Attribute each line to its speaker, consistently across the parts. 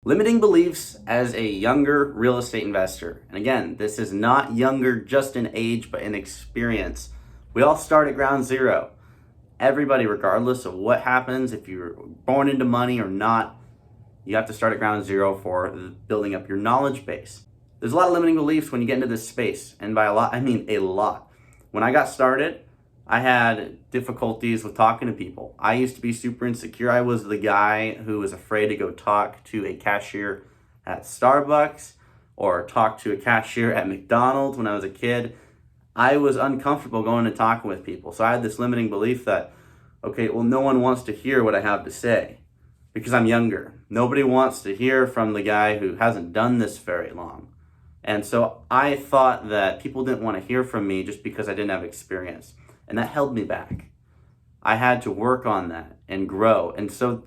Speaker 1: Limiting beliefs as a younger real estate investor. And again, this is not younger just in age, but in experience. We all start at ground zero. Everybody, regardless of what happens, if you're born into money or not, you have to start at ground zero for building up your knowledge base. There's a lot of limiting beliefs when you get into this space. And by a lot, I mean a lot. When I got started, I had difficulties with talking to people. I used to be super insecure. I was the guy who was afraid to go talk to a cashier at Starbucks or talk to a cashier at McDonald's when I was a kid. I was uncomfortable going and talking with people. So I had this limiting belief that, okay, well, no one wants to hear what I have to say because I'm younger. Nobody wants to hear from the guy who hasn't done this very long. And so I thought that people didn't want to hear from me just because I didn't have experience. And that held me back. I had to work on that and grow. And so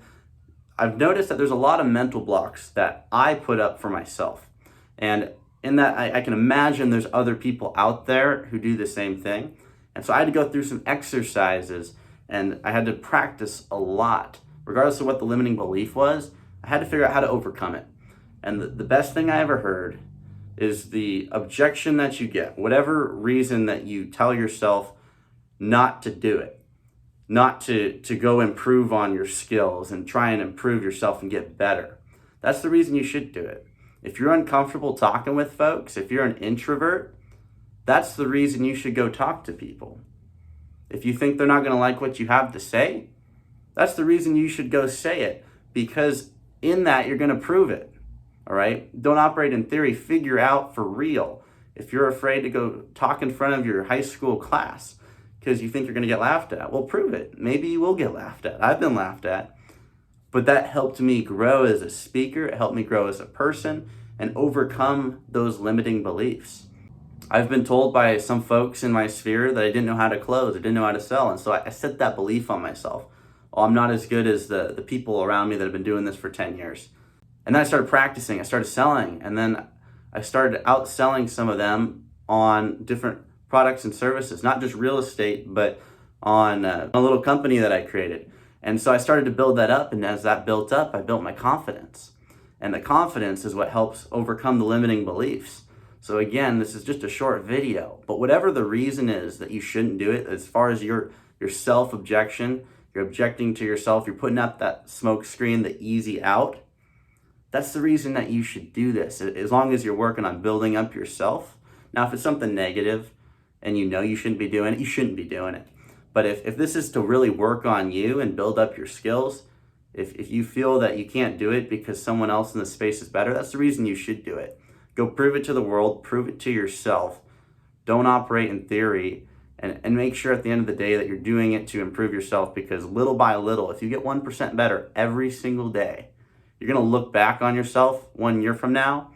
Speaker 1: I've noticed that there's a lot of mental blocks that I put up for myself. And in that, I can imagine there's other people out there who do the same thing. And so I had to go through some exercises and I had to practice a lot. Regardless of what the limiting belief was, I had to figure out how to overcome it. And the best thing I ever heard is the objection that you get, whatever reason that you tell yourself not to do it, not to go improve on your skills and try and improve yourself and get better. That's the reason you should do it. If you're uncomfortable talking with folks, if you're an introvert, that's the reason you should go talk to people. If you think they're not going to like what you have to say, that's the reason you should go say it, because in that you're going to prove it. All right? Don't operate in theory, figure out for real. If you're afraid to go talk in front of your high school class because you think you're going to get laughed at, well, prove it. Maybe you will get laughed at. I've been laughed at. But that helped me grow as a speaker. It helped me grow as a person and overcome those limiting beliefs. I've been told by some folks in my sphere that I didn't know how to close. I didn't know how to sell. And so I set that belief on myself. Oh, I'm not as good as the people around me that have been doing this for 10 years. And then I started practicing. I started selling. And then I started outselling some of them on different products and services, not just real estate, but on a little company that I created. And so I started to build that up. And as that built up, I built my confidence. And the confidence is what helps overcome the limiting beliefs. So again, this is just a short video, but whatever the reason is that you shouldn't do it, as far as your self-objection, you're objecting to yourself, you're putting up that smoke screen, the easy out, that's the reason that you should do this, as long as you're working on building up yourself. Now, if it's something negative and you know you shouldn't be doing it, you shouldn't be doing it. But if this is to really work on you and build up your skills, if you feel that you can't do it because someone else in the space is better, that's the reason you should do it. Go prove it to the world, prove it to yourself. Don't operate in theory, and make sure at the end of the day that you're doing it to improve yourself, because little by little, if you get 1% better every single day, you're going to look back on yourself 1 year from now,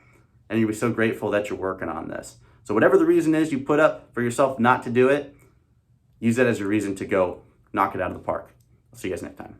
Speaker 1: and you'll be so grateful that you're working on this. So whatever the reason is you put up for yourself not to do it, use that as a reason to go knock it out of the park. I'll see you guys next time.